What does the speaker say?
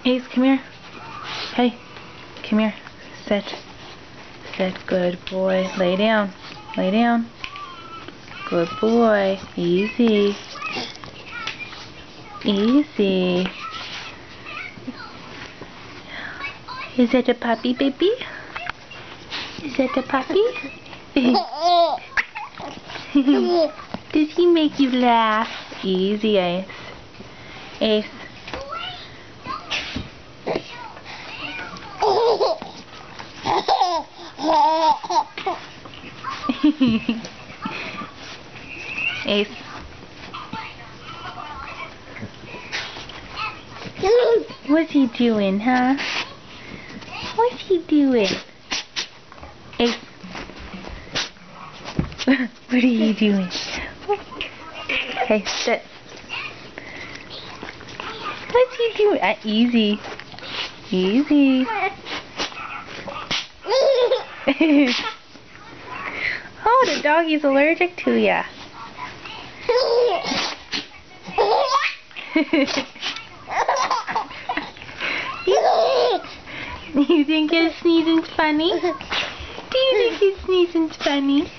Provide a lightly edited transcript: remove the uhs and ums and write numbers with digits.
Ace, come here. Hey, come here. Sit. Sit. Good boy. Lay down. Lay down. Good boy. Easy. Easy. Is that a puppy, baby? Is that a puppy? Does he make you laugh? Easy, Ace. Ace. Ace. What's he doing, huh? What's he doing? Ace. What are you doing? Okay, sit. What's he doing? Easy. Easy. Oh, the doggy's allergic to ya. You think his sneezing's funny? Do you think his sneezing's funny?